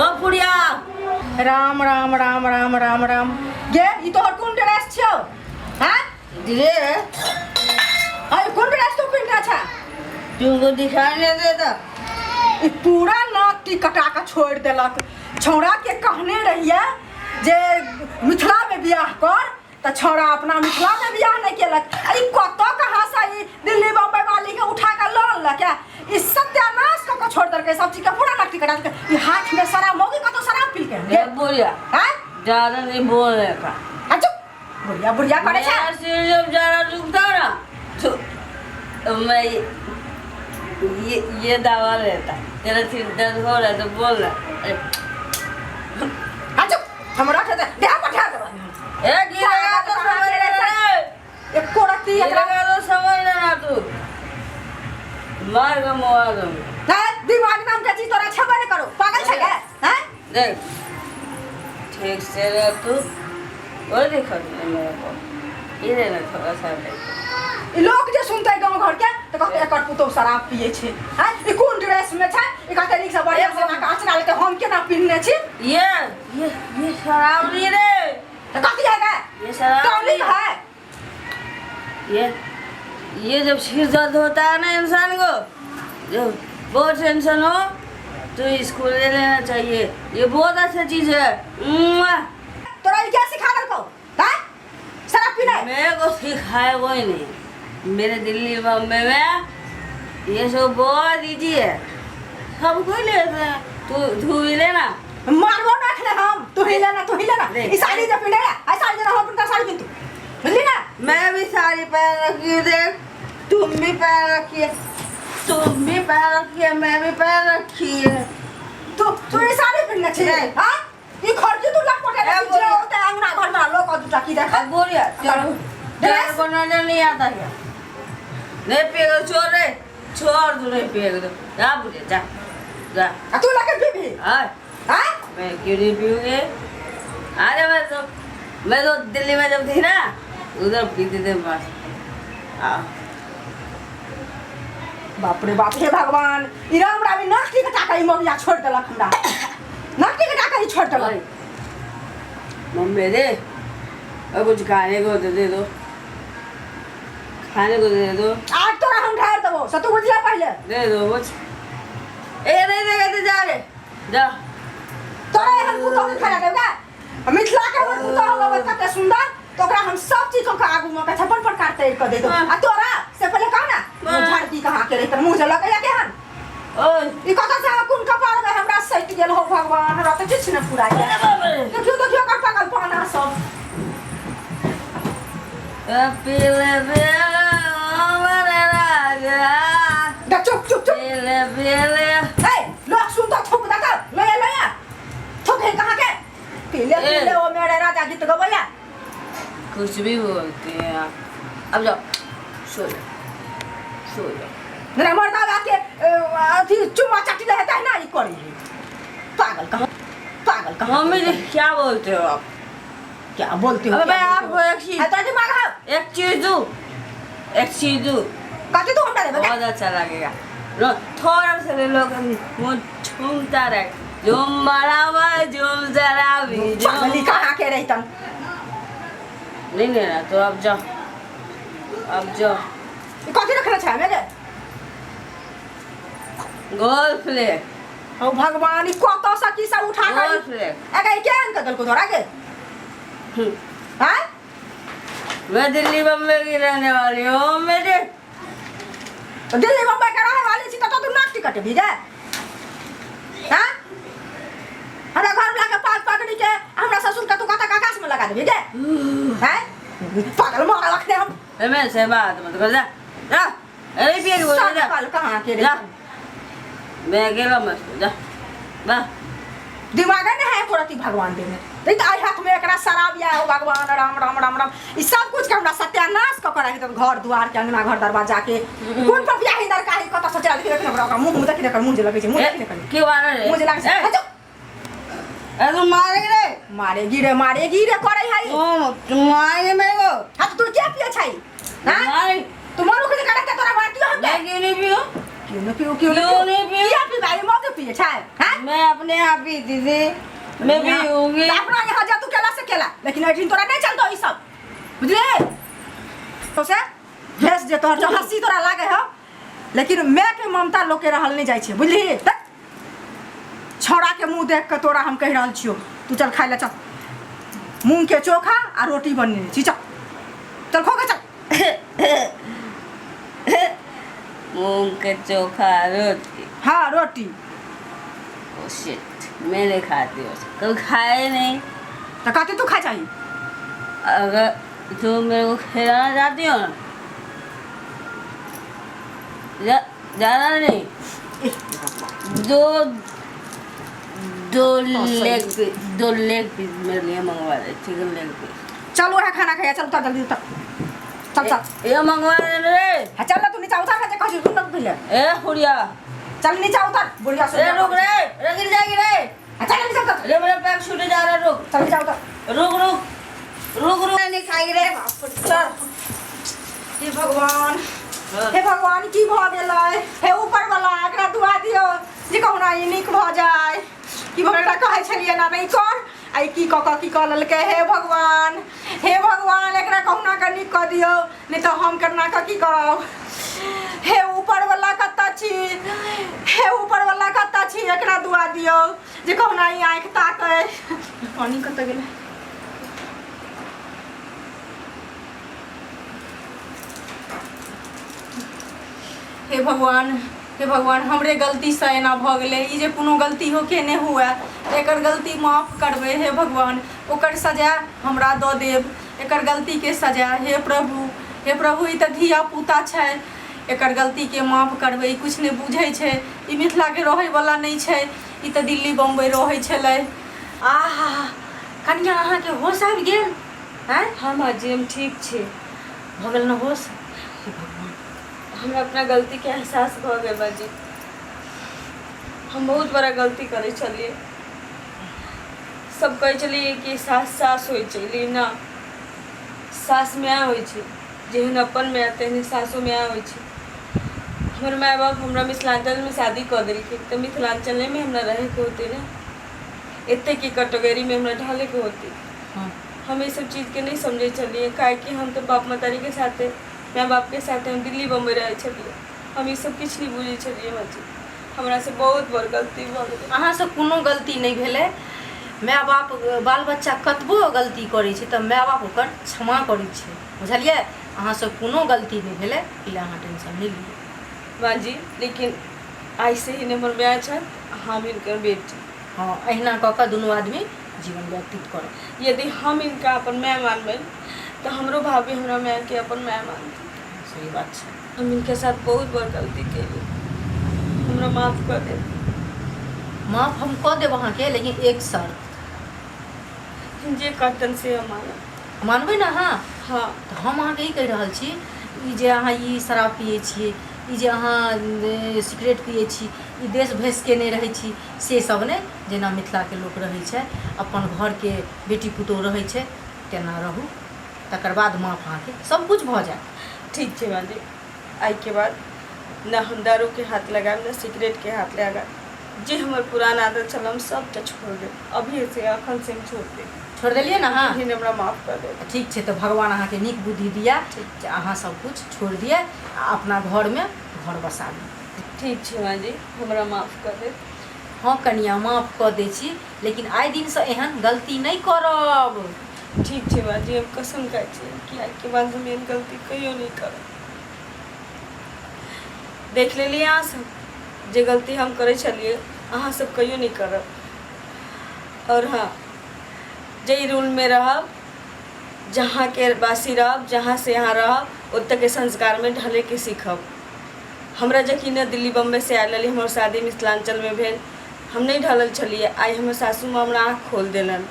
ओ पुड़िया राम राम राम राम राम राम गे ई तोहर कोन ड्रेस छौ हां धीरे अरे कोन ड्रेस तो पिन्हा छा तुमको दिखाई नहीं देता ई पूरा नाक की कटा के छोड़ देलक छौड़ा के कहने रहिए जे मिथिला में बियाह कर त छौड़ा अपना मिथिला में बियाह नहीं केलक ई कत कहां से ई दिल्ली बम्बई वाली के उठा के ल ल क्या ई सत्यानाश क छोड़ दर के सब चीज का पूरा नाक की कटा के ई हाथ में शराब मोगी कत शराब पी के ये बुढ़िया हां ज्यादा नहीं बोलने का अच्छा बुढ़िया बुढ़िया करे छा मेरा सिर जब ज्यादा दुखता ना तो मैं ये दवा लेता तेरा सिर दर्द हो रहा है तो बोल रहा अच्छा हमरा के दे पठा दे ए गिरेगा तो समझ लेना एक कोड़ती गिरेगा तो समझ लेना तू मार का मुआ दूँ है दिमाग नाम का चीज तोरा छबे नहीं करो पागल छ क्या हैं देख ठीक से रह तू और देखो मेरे को ये लेना थोड़ा सा ले लोग जे सुनते गांव घर के तो कहते एकर पुतो शराब पिए छे हैं ई कोन ड्रेस में छै ई कहते निक से बढ़िया से ना काचरा लेते हम केना पिन्ने छी ये शराब नहीं रे तो कहती है का ये शराब टॉनिक नहीं है ये जब सिर दर्द होता है ना इंसान को जब बहुत टेंशन हो तो इसको ले लेना चाहिए ये बहुत अच्छा चीज है तोरा ई क्या सिखा दलको हैं शराब पीना मेरे को सिखाया कोई नहीं मेरे दिल्ली बम्बई में ये सब बहुत इजी है सब कोई लेते हैं तू भी लेना मारबो ना खले हम तू ही लेना ई साड़ी जे पिने आई साड़ी जे हम अपन साड़ी पिन तू बुझली ना मैं भी साड़ी पहन रखी है देख तुम भी पहन रखी है तुम भी पहन रखी है मैं भी पहन रखी है तू ये साड़ी पिनने छी हां ई खर्ची तू लग पटे ए, जे होते अंगना घर में लोग दूटा की देखा अब बोलिए चलो तेरे को नजर नहीं आता क्या नहीं पिएगा छोड़ रे छोड़ तू नहीं पिएगा तो जा बुझे जा जा तू लगे पी भी हाँ हां मैं क्यों नहीं पीऊंगी अरे मैं तो दिल्ली में जब थी ना उधर पीते थे बस हाँ बाप रे बाप हे भगवान ई राम रामी नाकी के टाका ई मगिया छोड़ देलक हमरा नाकी के टाका ई छोड़ देलक मम्मी दे और कुछ खाने को दे दो खाने को दे दो आज तोरा हम ढार देबो सतु बुझला पहले दे दो कुछ ए नहीं देगा तो जा रे जा तोरा हम पुतो के खाना देबगा मिथिला के हमर पुतो होगा कते सुंदर तो ओकरा हम सब चीज को आगू में का छप्पन पर काटते कर दे दो आ तोरा से पहले कह ना झाड़ती कहां के रे मुंह जला के केहन ओए ई कत से कुन कपाल में हमरा सट गेल हो भगवान हमरा तो किछ न पूरा देखियो कर पागल पाना सब पीले पीले हमारे राजा दा चुप पीले पीले ए लोग सुन तो थुक दा कर ले थुक है कहां के पीले ओ मेरे राजा गीत गवैया कुछ भी बोलते हैं आप अब जाओ सो जाओ मेरा मर्दा आके अथी चुम्मा चाटी लेता है ना ये करी पागल कहां मम्मी जी क्या बोलते हो आप क्या बोलते हो अब मैं आपको एक चीज है तो दिमाग है एक चीज दूं काटी तो हमरा दे बहुत अच्छा लगेगा थोड़ा सा ले लो मुझ झूमता रहे झूम बरावा झूम जरा भी पागली कहां के रही तन नहीं लेना तो अब जाओ कथी रखना छै मेरे गोल्फ ले ओ भगवान ई कत सा की सब उठा गोल्फ कर ले एका क्या अंक दल को धरा के हां मैं दिल्ली बम्बई की रहने वाली हूँ मेरे दिल्ली बम्बई के रहने वाली छी तो तू नाक टिकट भी गए हां हमरा घर में लाके पाग पकड़ी के हमरा ससुर का तू कता आकाश में लगा देबी के हैं पागल मारा रखने हम मैं से बात मत कर जा अरे पिए बोल जा पागल कहां के रे जा मैं अकेला मत जा बा दिमाग नहीं है कोरती भगवान देने देख आई हाथ में एकरा शराब या हो भगवान राम राम राम राम ई सब कुछ के हमरा सत्यानाश क करा के घर द्वार के अंगना घर दरवाजा के कोन पर बियाह हिंदर काहे कत सोचा देख हमरा मुंह देख देख मुंह लगे छै मुंह देख देख क्यों आ रहे मुंह लगे छै अरे तुम मारेगी रे करे है तुम मारेंगे मेरे को हां तू क्या पिए छै हां मारे तुम्हारो के करे तोरा मारती हो मैं क्यों नहीं पियो क्यों नहीं पियो क्यों नहीं पियो? किया पी भाई मौत पिए छै हैं मैं अपने आप पीती थी, मैं भी होंगी। अपना यहाँ जा तू केला से केला, लेकिन अठिन तोरा नहीं चलतो ई सब बुझले। तो से भेस जे तोहर जो हंसी तोरा लागे हो, लेकिन मैं के ममता लोग के रहल नहीं जाय छै बुझली। त छौड़ा के मुंह देख के तोरा हम कह रहल छियो, तू चल खाइ ले चल, मूंग के चोखा आ रोटी बनने छी, चल चल खो के चल। मूंग के चोखा रोटी, हाँ रोटी। ओ शिट, मैं नहीं खाती हूँ, कभी खाए नहीं। तो कहते तू खा चाहिए। अगर तो मेरे को खिलाना चाहती हो ना, ज़्यादा नहीं, दो दो लेग पीस मेरे लिए मंगवा दे, चिकन लेग पीस। चल वह खाना खाया, चल उतर जल्दी उतर, चल चल ये मंगवा दे रे। हाँ चल ना, तू नीचे उतर के कहीं रुक पहले। ए हुरिया, चल नीचे उतर, बुढ़िया से रुक रे, गिर जाएगी रे। चल नीचे उतर, अरे मेरा पैर छूटे जा रहा है, रुक। चल नीचे उतर, रुक रुक रुक रुक, नहीं खाएगी रे। चल। हे भगवान, हे भगवान की भ गेलै, हे ऊपर वाला एकरा दुआ दियो जे कहुना ई नीक भ जाय। की भगवान कहै छलिए ना नहीं कर, आई की की कह ललकै। हे भगवान एकरा कहुना के नीक क दियो, नहीं तो हम करना का की करब। हे ऊपर वाला कत्ता छी, हे ऊपर वाला कत्ता छी, एकरा दुआ दियो जे कहुना ई आँख ताकै। पानी कत्ता गेलै। हे भगवान हमरे गलती से एना भ गेलै, ई जे कोनो गलती हो के नहीं हुआ, एकर गलती माफ करबे। हे भगवान ओकर सजा हमरा दऽ देब, एकर गलती के सजा। हे प्रभु ई तऽ धिया पुता छै, एकर गलती के माफ करबे। ई कुछ नहीं बुझै छै, ई मिथिला के रहै वाला नहीं छै, ई तऽ दिल्ली बम्बई रहै छलै। आहा कनिया अहाँ के होश आबि गेल हैं? हाँ माँ जी हम ठीक छी, भ गेल न होश। हे भगवान हमरा अपना गलती के एहसास भ गए बाजी। हम बहुत बड़ा गलती करे छलिए। सब कहे छलिए कि सास होइ छै, लेकिन ना, सास माय होइ छै, जेहन अपन माय तेहन सासो माय होइ छै। हमर माय बाप हमरा मिथिलांचल में शादी कर देलखिन, तो मिथिलांचल में हमरा रहे के होते ना, एते की कैटेगरी में हमरा ढाले के होते। हम ये सब चीज़ के नहीं समझे चलिए, काहे कि हम तो बाप मतारी के साथे, माँ बाप के साथे हम दिल्ली बम्बई रहे छलिए, हम ये सब किछ नहीं बुझे छलिए। माँ हमरा से बहुत बड़ गलती भ गेलै। अहाँ से कोनो गलती नहीं भेलै। माय बाप बाल बच्चा कतबो गलती करै छै तऽ माय बाप ओकर क्षमा करै छै, बुझलिए। अहाँ से कोनो गलती नहीं भेलै, इला अहाँ टेंशन नहीं लिअ। माँ जी लेकिन ऐसे ही हमर माय छथि, हम हिनकर बेटी। हाँ अहिना कऽ कऽ दुनू आदमी जीवन व्यतीत करब। यदि हम इनका अपन माय मानबै तो हमरो भाभी हमरा माय के अपन माय मानती। सही बात छै। हम इनके साथ बहुत बड़ गलती केली, हमरा माफ कर दे। माफ हम कऽ देब अहाँके, लेकिन एक शर्त। जे कहतन से हम मानबै ना? हाँ तऽ हम अहाँके ई कहि रहल छी, ई जे अहाँ ई शराब पिए छिए, ई जे अहाँ सिगरेट पिए छी, ई देश भेस के नहीं रहै छी, से सब ने जेना मिथिला के लोक रहै छै, अपन घर के बेटी पुतोह रहै छै, तेना रहू, तकर बाद माफ अहाँके सब कुछ भऽ जायत। ठीक है माँ जी, आई के बाद ना हम दारू के हाथ लगाएब, ना सिगरेट के हाथ लगाएब। जे हमर पुराना आदत छल हम सब छोड़ दे, अभी से अखन से हम छोड़ दे। छोड़ देलिए ना? हाँ हमरा माफ कर दे। ठीक छै, तो भगवान अहाँके नीक बुद्धि दिया जे अहाँ सब कुछ छोड़ दिए, अपना घर में घर बसा ली। ठीक है माँ जी, हमरा माफ कर दे। हाँ कनिया माफ कऽ दै छी, लेकिन आइ दिन से एहन गलती नहीं करब। ठीक है माँ जी, हम कसम खाइ छी कि आइ के बाद हम एहन गलती कहियो नहीं करब। देख लेलिए अहाँ सब, जे गलती हम करे छलिए अहाँ सब कहियो नहीं करब। और हाँ जे रूल में रहब, जहाँ के बासी रहब, जहाँ से यहाँ रहब, ओतऽ के संस्कार में ढले के सीखब। हमरा यकीन है दिल्ली बम्बई से आयल रही, हमर शादी मिथिलांचल में भेल, हम नहीं ढलल छलिए। आई हमर सासू माँ हमरा आँख खोल देलन।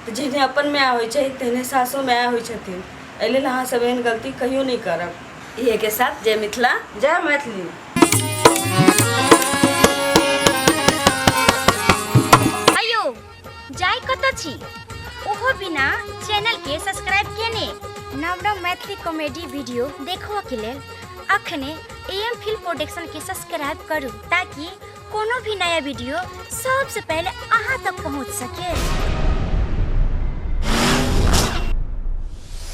तो जेहने अपन माय होइ छै तेहने सासो माय होइ छथिन, एहि लेल अहाँ सब एहन गलती कहियो नहीं करब। इहे के साथ जय मिथिला, जय मैथिली। आयो जाय कतऽ छी? ओहो बिना चैनल के सब्सक्राइब केने नव नव मैथिली कॉमेडी वीडियो देखो के लेल अखने एम फिल्म प्रोडक्शन के सब्सक्राइब करू ताकि कोनो भी नया वीडियो सबसे पहले अहाँ तक पहुँच सके।